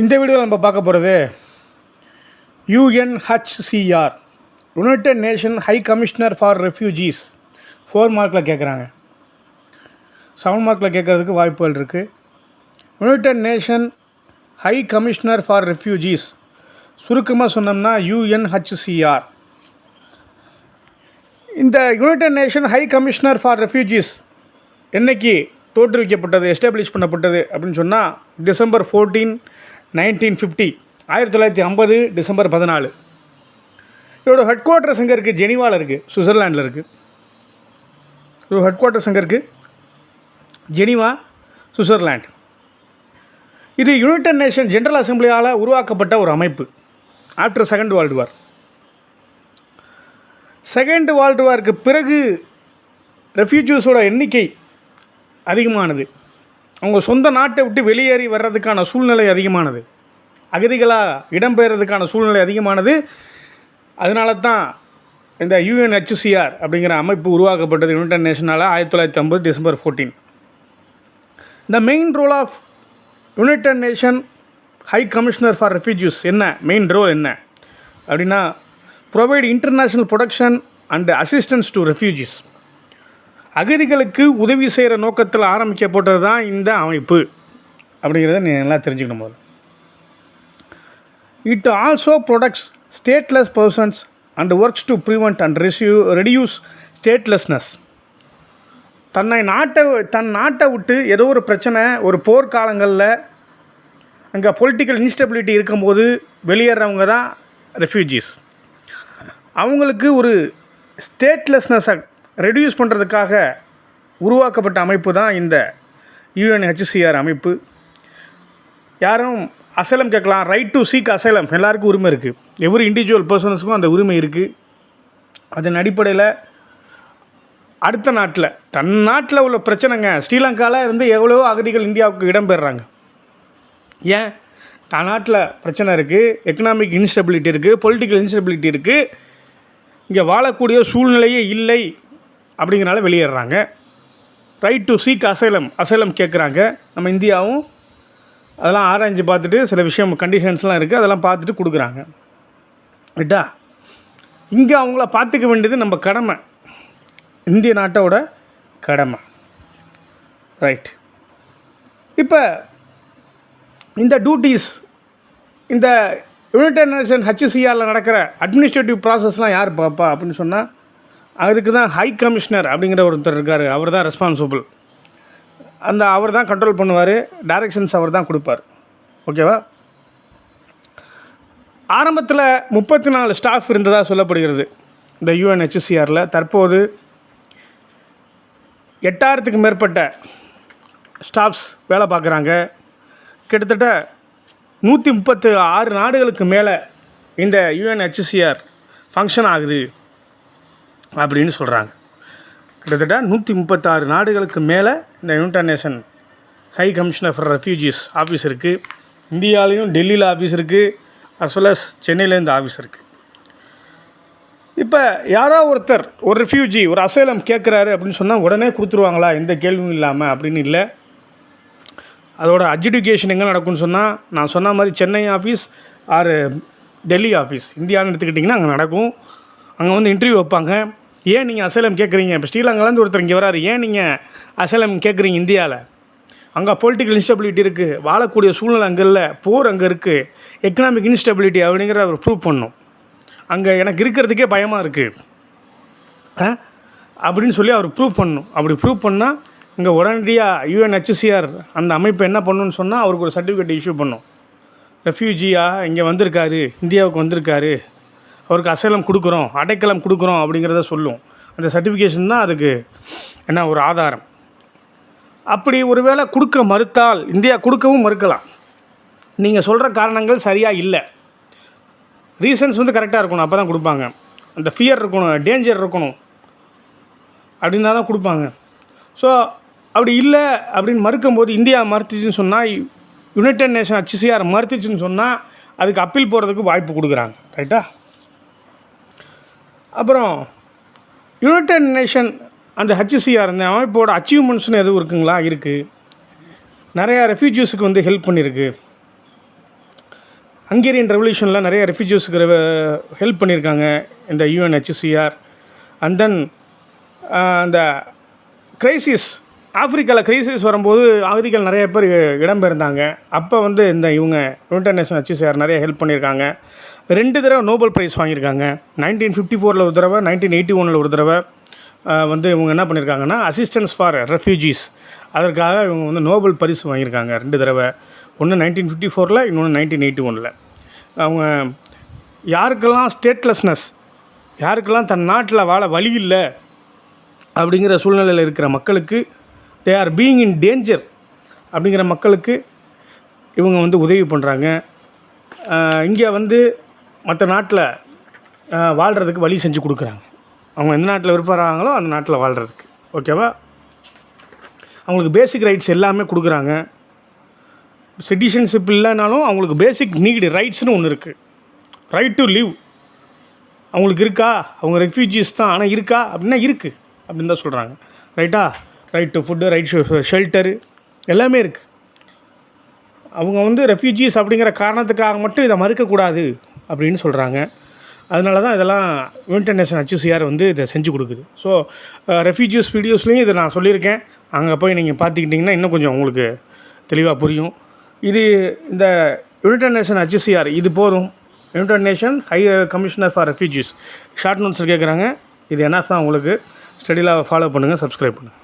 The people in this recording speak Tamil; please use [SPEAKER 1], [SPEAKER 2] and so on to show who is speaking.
[SPEAKER 1] இந்த வீடியோவில் நம்ம பார்க்க போகிறது UNHCR united nation high commissioner for refugees 4 மார்க்கில் கேட்குறாங்க. 7 மார்க்கில் கேட்குறதுக்கு வாய்ப்புகள் இருக்குது. United nation high commissioner for refugees சுருக்கமாக சொன்னோம்னா UNHCR. இந்த united nation high commissioner for refugees என்னைக்கு தோற்றுவிக்கப்பட்டது, எஸ்டாப்ளிஷ் பண்ணப்பட்டது அப்படின்னு சொன்னால் டிசம்பர் 14, 1950, 1950 டிசம்பர் 14. இதோட ஹெட் குவார்ட்டர்ஸ் எங்கே இருக்குது? ஜெனீவாவில் இருக்குது, சுவிட்சர்லாண்டில் இருக்குது. இதோட ஹெட் குவார்ட்டர்ஸ் எங்கே இருக்குது? Geneva, Switzerland. இது யுனைடெட் நேஷன் ஜெனரல் அசம்பிளியால் உருவாக்கப்பட்ட ஒரு அமைப்பு after second world war. Second world வாருக்கு பிறகு ரெஃப்யூஜிஸோட எண்ணிக்கை அதிகமானது. அவங்க சொந்த நாட்டை விட்டு வெளியேறி வர்றதுக்கான சூழ்நிலை அதிகமானது. அகதிகளாக இடம்பெயர்றதுக்கான சூழ்நிலை அதிகமானது. அதனால தான் இந்த UNHCR அப்படிங்கிற அமைப்பு உருவாக்கப்பட்டது யுனைடெட் நேஷனால் 1950 December 14. The main role of united nation high commissioner for refugees என்ன? மெயின் ரோல் என்ன அப்படின்னா, provide international protection and assistance to refugees. அகதிகளுக்கு உதவி செய்கிற நோக்கத்தில் ஆரம்பிக்கப்பட்டது தான் இந்த அமைப்பு அப்படிங்கிறத நீங்கள் நல்லா தெரிஞ்சுக்கணும் போது. It also protects stateless persons and works to prevent and reduce statelessness. தன் நாட்டை விட்டு ஏதோ ஒரு பிரச்சனை, ஒரு போர்க்காலங்களில் அங்கே பொலிட்டிக்கல் இன்ஸ்டபிலிட்டி இருக்கும்போது வெளியேறவங்க தான் ரெஃப்யூஜிஸ். அவங்களுக்கு ஒரு ஸ்டேட்லெஸ்னஸை ரெடியூஸ் பண்ணுறதுக்காக உருவாக்கப்பட்ட அமைப்பு தான் இந்த UNHCR அமைப்பு. யாரும் அசைலம் கேட்கலாம், ரைட் டு சீக் அசைலம் எல்லாருக்கும் உரிமை இருக்குது. எவ்ரி இண்டிவிஜுவல் பர்சன்ஸுக்கும் அந்த உரிமை இருக்குது. அதன் அடிப்படையில் அடுத்த நாட்டில், தன் நாட்டில் உள்ள பிரச்சனைங்க, ஸ்ரீலங்காவில் இருந்து எவ்வளோ அகதிகள் இந்தியாவுக்கு இடம்பெறுறாங்க. ஏன்? தன் நாட்டில் பிரச்சனை இருக்குது, எக்கனாமிக் இன்ஸ்டபிலிட்டி இருக்குது, பொலிட்டிக்கல் இன்ஸ்டபிலிட்டி இருக்குது, இங்கே வாழக்கூடிய சூழ்நிலையே இல்லை அப்படிங்கிறனால வெளியேறாங்க. ரைட் டு சீக் அசைலம் கேட்குறாங்க. நம்ம இந்தியாவும் அதெல்லாம் ஆராய்ஞ்சு பார்த்துட்டு சில விஷயம் கண்டிஷன்ஸ்லாம் இருக்குது, அதெல்லாம் பார்த்துட்டு கொடுக்குறாங்க. ரைட்டா? இங்கே அவங்கள பார்த்துக்க வேண்டியது நம்ம கடமை, இந்திய நாட்டோட கடமை. ரைட். இப்போ இந்த டியூட்டிஸ், இந்த யுனைடெட் நேஷன் HCRல நடக்கிற அட்மினிஸ்ட்ரேட்டிவ் ப்ராசஸ்லாம் யார் பார்ப்பா அப்படின்னு சொன்னால், அதுக்கு தான் ஹை கமிஷனர் அப்படிங்கிற ஒருத்தர் இருக்கார். அவர் தான் ரெஸ்பான்சிபிள். அவர் தான் கண்ட்ரோல் பண்ணுவார், டைரக்ஷன்ஸ் அவர் தான் கொடுப்பார். ஓகேவா? ஆரம்பத்தில் 34 ஸ்டாஃப் இருந்ததாக சொல்லப்படுகிறது இந்த UNHCRல. தற்போது 8000க்கு மேற்பட்ட ஸ்டாஃப்ஸ் வேலை பார்க்குறாங்க. கிட்டத்தட்ட 136 நாடுகளுக்கு மேலே இந்த UNHCR ஃபங்க்ஷன் ஆகுது அப்படின்னு சொல்கிறாங்க. கிட்டத்தட்ட 136 நாடுகளுக்கு மேலே இந்த united nation high commissioner for refugees office இருக்குது. இந்தியாவிலையும் டெல்லியில் ஆஃபீஸ் இருக்குது, அஸ் வெல் அஸ் சென்னையிலேருந்து ஆஃபீஸ் இருக்குது. இப்போ யாரோ ஒருத்தர் ஒரு ரெஃப்யூஜி ஒரு அசைலம் கேட்குறாரு அப்படின்னு சொன்னால் உடனே கொடுத்துருவாங்களா? எந்த கேள்வியும் இல்லாமல் அப்படின்னு இல்லை. அதோட அட்ஜுடிகேஷன் எங்கே நடக்கும்னு சொன்னால், நான் சொன்ன மாதிரி Chennai office R Delhi office இந்தியான்னு எடுத்துக்கிட்டிங்கன்னா அங்கே நடக்கும். அங்கே வந்து இன்டர்வியூ வைப்பாங்க. ஏன் நீங்கள் அசைலம் கேட்குறீங்க? இப்போ ஸ்ரீலங்காலேருந்து ஒருத்தர் இங்கே வராரு, ஏன் நீங்கள் அசைலம் கேட்குறீங்க இந்தியாவில்? அங்கே பொலிட்டிக்கல் இன்ஸ்டபிலிட்டி இருக்குது, வாழக்கூடிய சூழ்நிலை அங்கே இல்லை, போர் அங்கே இருக்குது, எக்கனாமிக் இன்ஸ்டபிலிட்டி அப்படிங்கிற அவர் ப்ரூவ் பண்ணணும். அங்கே எனக்கு இருக்கிறதுக்கே பயமாக இருக்குது அப்படின்னு சொல்லி அவர் ப்ரூவ் பண்ணணும். அப்படி ப்ரூவ் பண்ணால் இங்கே உடனடியாக UNHCR அந்த அமைப்பு என்ன பண்ணணுன்னு சொன்னால், அவருக்கு ஒரு சர்டிஃபிகேட் இஷ்யூ பண்ணும். ரெஃப்யூஜியாக இங்கே வந்திருக்காரு, இந்தியாவுக்கு வந்திருக்காரு, அவருக்கு அசைலம் கொடுக்குறோம், அடைக்கலம் கொடுக்குறோம் அப்படிங்கிறத சொல்லும். அந்த சர்டிஃபிகேஷன் தான் அதுக்கு என்ன ஒரு ஆதாரம். அப்படி ஒரு வேளை கொடுக்க மறுத்தால், இந்தியா கொடுக்கவும் மறுக்கலாம். நீங்கள் சொல்கிற காரணங்கள் சரியாக இல்லை, ரீசன்ஸ் வந்து கரெக்டாக இருக்கணும், அப்போ தான் கொடுப்பாங்க. அந்த ஃபியர் இருக்கணும், டேஞ்சர் இருக்கணும், அப்படின்னா தான் கொடுப்பாங்க. ஸோ அப்படி இல்லை அப்படின்னு மறுக்கும்போது, இந்தியா மறுத்துச்சுன்னு சொன்னால், யுனைடெட் நேஷன் HCR மறுத்துச்சுன்னு சொன்னால், அதுக்கு அப்பீல் போகிறதுக்கு வாய்ப்பு கொடுக்குறாங்க. ரைட்டா? அப்புறம் யுனைடெட் நேஷன் அந்த HCR இந்த அமைப்போட அச்சீவ்மெண்ட்ஸ்னு எதுவும் இருக்குங்களா? இருக்குது. நிறையா ரெஃப்யூஜிஸுக்கு வந்து ஹெல்ப் பண்ணியிருக்கு. ஹங்கேரியன் ரெவல்யூஷனில் நிறைய ரெஃப்யூஜிஸ்க்கு ஹெல்ப் பண்ணியிருக்காங்க இந்த UNHCR. அண்ட் தென் அந்த கிரைசிஸ், ஆஃப்ரிக்காவில் கிரைசிஸ் வரும்போது அகதிகள் நிறைய பேர் இடம்பெயர்ந்தாங்க. அப்போ வந்து இந்த யுனைடெட் நேஷன் HCR நிறைய ஹெல்ப் பண்ணியிருக்காங்க. 2 தடவை நோபல் ப்ரைஸ் வாங்கியிருக்காங்க. 1954 ஒரு தடவை, 1981 ஒரு தடவை. வந்து இவங்க என்ன பண்ணியிருக்காங்கன்னா அசிஸ்டன்ஸ் ஃபார் ரெஃப்யூஜிஸ், அதற்காக இவங்க வந்து நோபல் பரிசு வாங்கியிருக்காங்க 2 தடவை. ஒன்று 1954, இன்னொன்று 1981. அவங்க யாருக்கெல்லாம் ஸ்டேட்லெஸ்னஸ், யாருக்கெல்லாம் தன் நாட்டில் வாழ வழி இல்லை அப்படிங்கிற சூழ்நிலையில் இருக்கிற மக்களுக்கு, they are being in danger அப்படிங்கிற மக்களுக்கு இவங்க வந்து உதவி பண்ணுறாங்க. இங்கே வந்து மற்ற நாட்டில் வாழ்கிறதுக்கு வழி செஞ்சு கொடுக்குறாங்க. அவங்க எந்த நாட்டில் விருப்பறாங்களோ அந்த நாட்டில் வாழ்கிறதுக்கு, ஓகேவா. அவங்களுக்கு பேசிக் ரைட்ஸ் எல்லாமே கொடுக்குறாங்க. சிட்டிசன்ஷிப் இல்லைனாலும் அவங்களுக்கு பேசிக் நீடு ரைட்ஸ்னு ஒன்று இருக்குது. ரைட் டு லிவ் அவங்களுக்கு இருக்கா? அவங்க ரெஃப்யூஜிஸ் தான், ஆனால் இருக்கா அப்படின்னா இருக்குது அப்படின்னு தான் சொல்கிறாங்க. ரைட்டா? Right to food, right to shelter எல்லாமே இருக்குது. அவங்க வந்து ரெஃப்யூஜிஸ் அப்படிங்கிற காரணத்துக்காக மட்டும் இதை மறுக்கக்கூடாது அப்படின்னு சொல்கிறாங்க. அதனால தான் இதெல்லாம் யுனைடெட் நேஷன் HCR வந்து இதை செஞ்சு கொடுக்குது. ஸோ ரெஃப்யூஜிஸ் வீடியோஸ்லேயும் இதை நான் சொல்லியிருக்கேன். அங்கே போய் நீங்கள் பார்த்துக்கிட்டிங்கன்னா இன்னும் கொஞ்சம் உங்களுக்கு தெளிவாக புரியும். இது இந்த யுனைடெட் நேஷன் HCR இது போதும். United nation high commissioner for refugees short நோட்ஸில் கேட்குறாங்க. இது என்ன தான் உங்களுக்கு ஸ்டடியில் ஃபாலோ பண்ணுங்கள், சப்ஸ்கிரைப் பண்ணுங்கள்.